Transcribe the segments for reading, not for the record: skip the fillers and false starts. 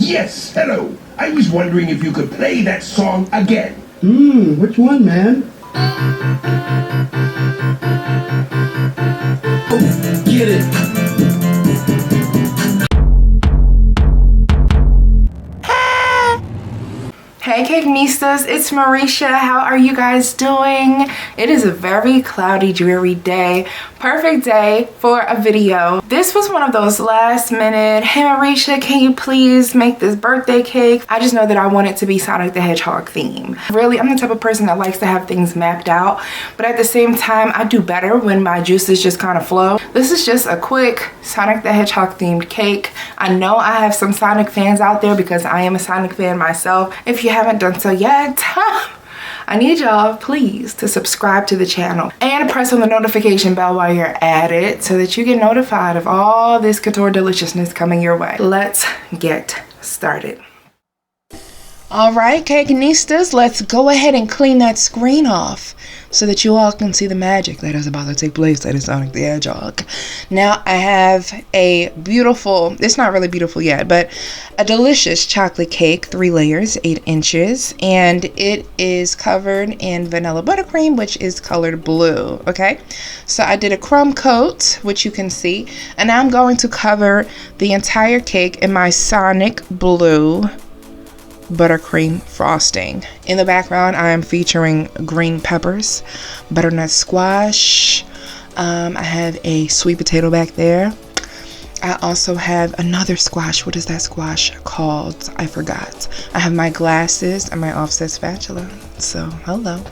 Yes, hello. I was wondering if you could play that song again. Which one, man? Oh, get it. Hey Cakenistas, it's Marisha. How are you guys doing? It is a very cloudy, dreary day. Perfect day for a video. This was one of those last minute, hey Marisha, can you please make this birthday cake? I just know that I want it to be Sonic the Hedgehog theme. Really, I'm the type of person that likes to have things mapped out, but at the same time, I do better when my juices just kind of flow. This is just a quick Sonic the Hedgehog themed cake. I know I have some Sonic fans out there because I am a Sonic fan myself. If you haven't done so yet, I need y'all please to subscribe to the channel and press on the notification bell while you're at it so that you get notified of all this couture deliciousness coming your way. Let's get started. All right, Cakenistas, let's go ahead and clean that screen off so that you all can see the magic that is about to take place at Sonic the Hedgehog. Now I have a beautiful, it's not really beautiful yet, but a delicious chocolate cake, 3 layers, 8 inches, and it is covered in vanilla buttercream, which is colored blue, okay? So I did a crumb coat, which you can see, and I'm going to cover the entire cake in my Sonic blue buttercream frosting. In the background, I am featuring green peppers, butternut squash. I have a sweet potato back there. I also have another squash. What is that squash called? I forgot. I have my glasses and my offset spatula. So, hello.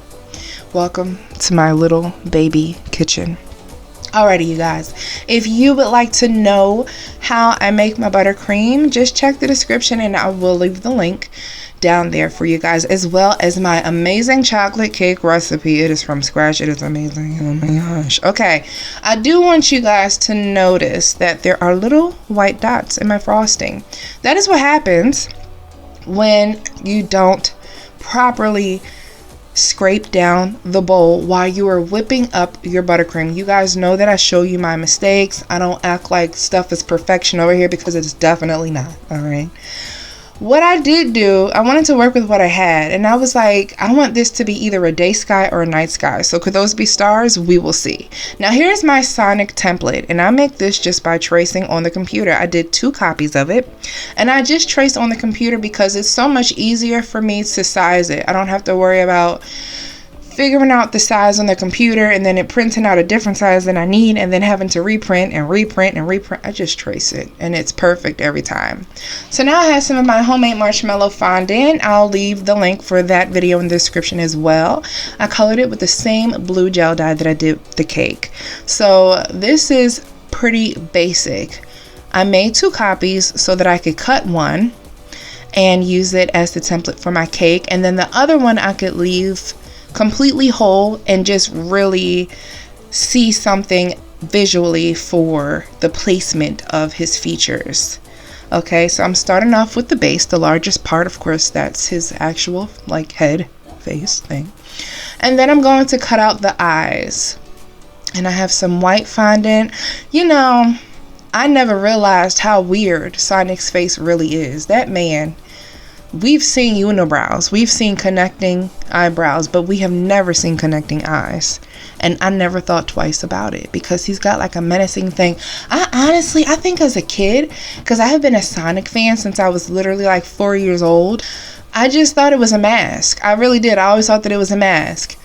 Welcome to my little baby kitchen. Alrighty, you guys, if you would like to know how I make my buttercream, just check the description and I will leave the link down there for you guys, as well as my amazing chocolate cake recipe. It is from scratch. It is amazing. Oh my gosh. Okay, I do want you guys to notice that there are little white dots in my frosting. That is what happens when you don't properly scrape down the bowl while you are whipping up your buttercream. You guys know that I show you my mistakes. I don't act like stuff is perfection over here because it's definitely not. All right. What I did do, I wanted to work with what I had, and I was like, I want this to be either a day sky or a night sky. So could those be stars? We will see. Now here's my Sonic template, and I make this just by tracing on the computer. I did 2 copies of it, and I just traced on the computer because it's so much easier for me to size it. I don't have to worry about figuring out the size on the computer and then it printing out a different size than I need and then having to reprint and reprint and reprint. I just trace it and it's perfect every time. So now I have some of my homemade marshmallow fondant. I'll leave the link for that video in the description as well. I colored it with the same blue gel dye that I did the cake. So this is pretty basic. I made 2 copies so that I could cut one and use it as the template for my cake, and then the other one I could leave completely whole and just really see something visually for the placement of his features. Okay, so I'm starting off with the base, the largest part. Of course, that's his actual like head face thing, and then I'm going to cut out the eyes, and I have some white fondant. You know, I never realized how weird Sonic's face really is. That man, we've seen unibrows, we've seen connecting eyebrows, but we have never seen connecting eyes. And I never thought twice about it because he's got like a menacing thing. I think as a kid, because I have been a Sonic fan since I was literally like 4 years old, I just thought it was a mask. I really did. I always thought that it was a mask.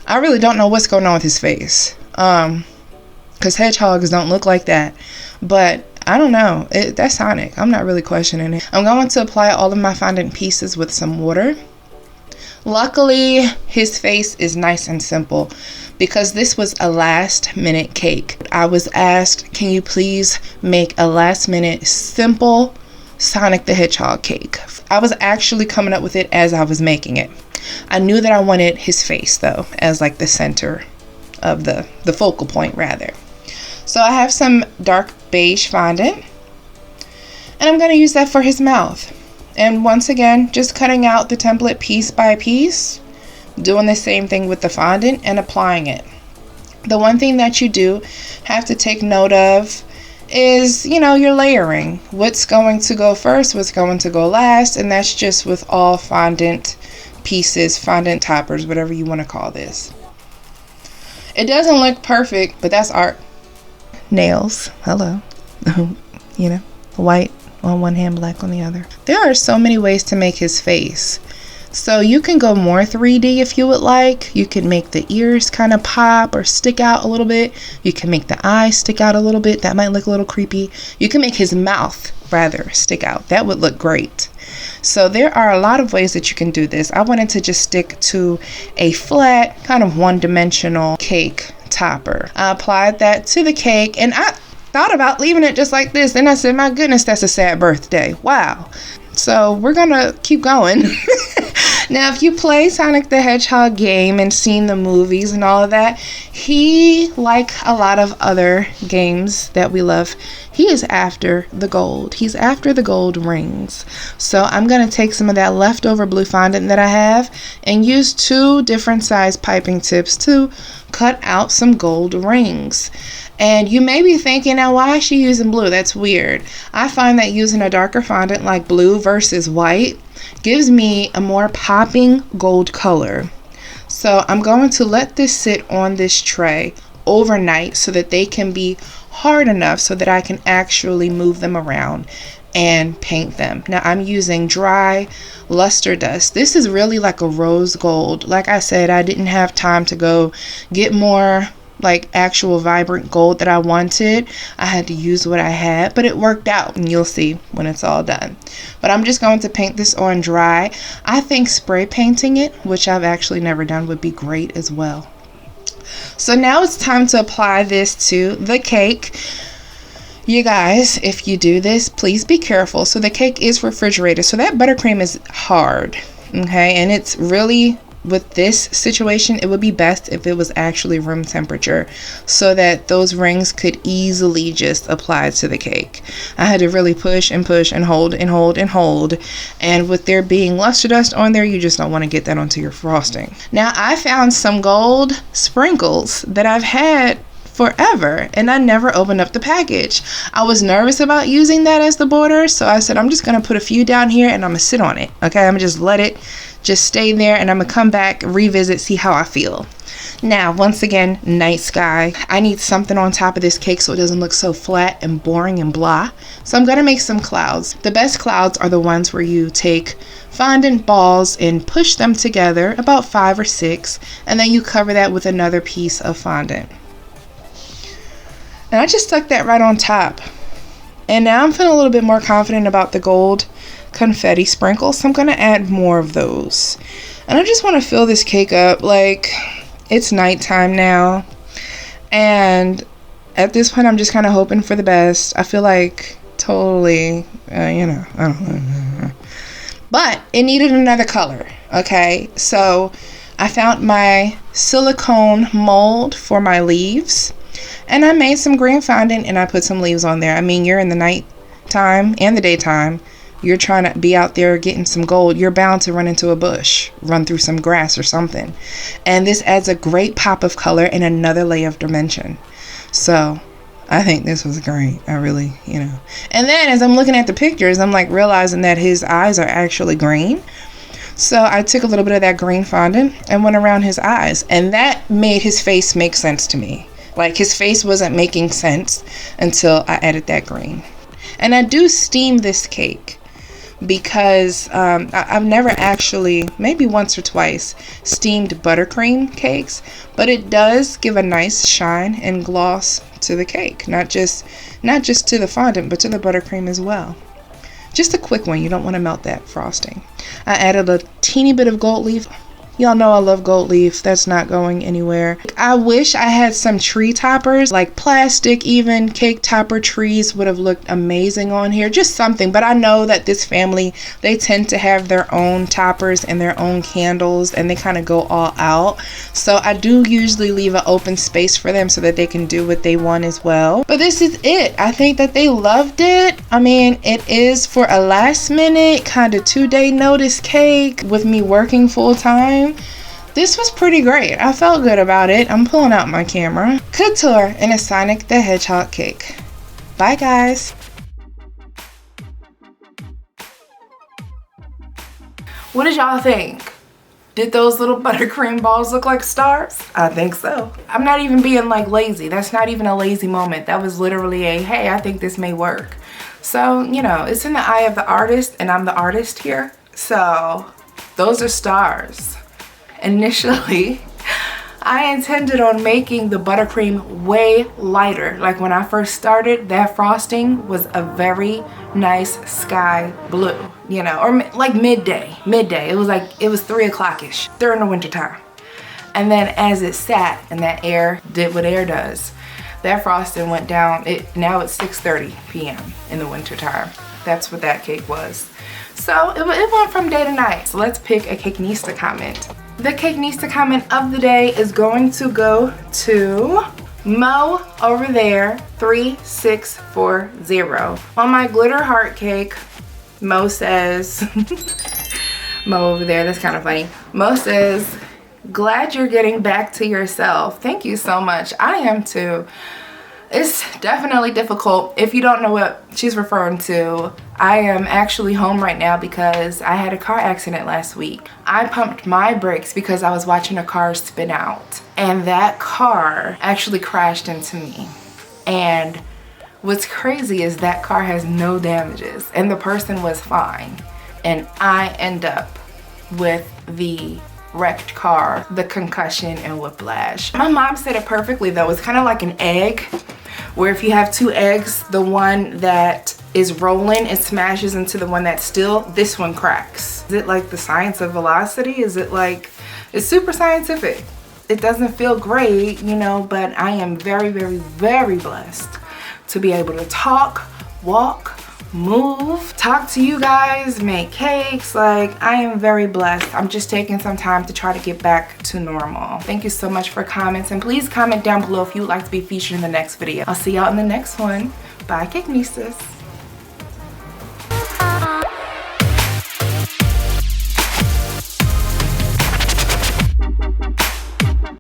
I really don't know what's going on with his face. Because hedgehogs don't look like that. But I don't know. That's Sonic. I'm not really questioning it. I'm going to apply all of my fondant pieces with some water. Luckily, his face is nice and simple because this was a last minute cake. I was asked, can you please make a last minute simple Sonic the Hedgehog cake? I was actually coming up with it as I was making it. I knew that I wanted his face though as like the center of the focal point rather. So I have some dark beige fondant and I'm going to use that for his mouth. And once again, just cutting out the template piece by piece, doing the same thing with the fondant and applying it. The one thing that you do have to take note of is, you know, your layering. What's going to go first, what's going to go last, and that's just with all fondant pieces, fondant toppers, whatever you want to call this. It doesn't look perfect, but that's art. Nails, hello. You know, white on one hand, black on the other. There are so many ways to make his face. So you can go more 3D if you would like. You can make the ears kind of pop or stick out a little bit. You can make the eyes stick out a little bit. That might look a little creepy. You can make his mouth rather stick out. That would look great. So there are a lot of ways that you can do this. I wanted to just stick to a flat, kind of one-dimensional cake topper. I applied that to the cake, and I thought about leaving it just like this. Then I said, my goodness, that's a sad birthday. Wow. So we're gonna keep going. Now, if you play Sonic the Hedgehog game and seen the movies and all of that, he, like a lot of other games that we love, he is after the gold. He's after the gold rings. So I'm going to take some of that leftover blue fondant that I have and use 2 different size piping tips to cut out some gold rings. And you may be thinking, now why is she using blue? That's weird. I find that using a darker fondant like blue versus white gives me a more popping gold color. So I'm going to let this sit on this tray overnight so that they can be hard enough so that I can actually move them around and paint them. Now I'm using dry luster dust. This is really like a rose gold. Like I said, I didn't have time to go get more like actual vibrant gold that I wanted. I had to use what I had, but it worked out, and you'll see when it's all done. But I'm just going to paint this on dry. I think spray painting it, which I've actually never done, would be great as well. So now it's time to apply this to the cake. You guys, if you do this, please be careful. So the cake is refrigerated, so that buttercream is hard, okay? And it's really, with this situation, it would be best if it was actually room temperature so that those rings could easily just apply to the cake. I had to really push and push and hold and hold and hold. And with there being luster dust on there, you just don't want to get that onto your frosting. Now, I found some gold sprinkles that I've had forever, and I never opened up the package. I was nervous about using that as the border, so I said I'm just gonna put a few down here and I'm gonna sit on it. Okay, I'm gonna just let it just stay there, and I'm gonna come back, revisit, see how I feel. Now, once again, night sky. I need something on top of this cake so it doesn't look so flat and boring and blah. So I'm gonna make some clouds. The best clouds are the ones where you take fondant balls and push them together, about 5 or 6, and then you cover that with another piece of fondant. And I just stuck that right on top. And now I'm feeling a little bit more confident about the gold confetti sprinkles, so I'm going to add more of those. And I just want to fill this cake up. Like, it's nighttime now, and at this point I'm just kind of hoping for the best. I feel like totally, you know, I don't know. But it needed another color, okay? So I found my silicone mold for my leaves. And I made some green fondant and I put some leaves on there. I mean, you're in the night time and the daytime. You're trying to be out there getting some gold. You're bound to run into a bush, run through some grass or something. And this adds a great pop of color and another layer of dimension. So I think this was great. I really, you know. And then as I'm looking at the pictures, I'm like realizing that his eyes are actually green. So I took a little bit of that green fondant and went around his eyes. And that made his face make sense to me. Like, his face wasn't making sense until I added that green. And I do steam this cake because I've never actually, maybe once or twice, steamed buttercream cakes. But it does give a nice shine and gloss to the cake. Not just to the fondant, but to the buttercream as well. Just a quick one. You don't want to melt that frosting. I added a teeny bit of gold leaf. Y'all know I love gold leaf. That's not going anywhere. I wish I had some tree toppers, like plastic, even cake topper trees would have looked amazing on here. Just something. But I know that this family, they tend to have their own toppers and their own candles, and they kind of go all out. So I do usually leave an open space for them so that they can do what they want as well. But this is it. I think that they loved it. I mean, it is for a last minute, kind of 2-day notice cake with me working full time. This was pretty great. I felt good about it. I'm pulling out my camera. Couture in a Sonic the Hedgehog cake. Bye guys. What did y'all think? Did those little buttercream balls look like stars? I think so. I'm not even being like lazy. That's not even a lazy moment. That was literally a, hey, I think this may work. So, you know, it's in the eye of the artist and I'm the artist here. So those are stars. Initially, I intended on making the buttercream way lighter. Like when I first started, that frosting was a very nice sky blue, you know, or like midday. It was 3 o'clock-ish during the winter time. And then as it sat and that air did what air does, that frosting went down. Now it's 6:30 p.m. in the winter time. That's what that cake was. So it went from day to night. So let's pick a Cakenista comment. The Cakenista comment of the day is going to go to Mo over there 3640. On my glitter heart cake, Mo says, Mo over there, that's kind of funny. Mo says, glad you're getting back to yourself. Thank you so much. I am too. It's definitely difficult. If you don't know what she's referring to, I am actually home right now because I had a car accident last week. I pumped my brakes because I was watching a car spin out, and that car actually crashed into me. And what's crazy is that car has no damages and the person was fine, and I end up with the wrecked car, the concussion and whiplash. My mom said it perfectly though. It's kind of like an egg, where if you have 2 eggs, the one that is rolling, it smashes into the one that's still, this one cracks. Is it like the science of velocity? Is it like, it's super scientific. It doesn't feel great, you know, but I am very, very, very blessed to be able to talk, walk, move, talk to you guys, make cakes. Like, I am very blessed. I'm just taking some time to try to get back to normal. Thank you so much for comments, and please comment down below if you would like to be featured in the next video. I'll see y'all in the next one. Bye, Cakenistas.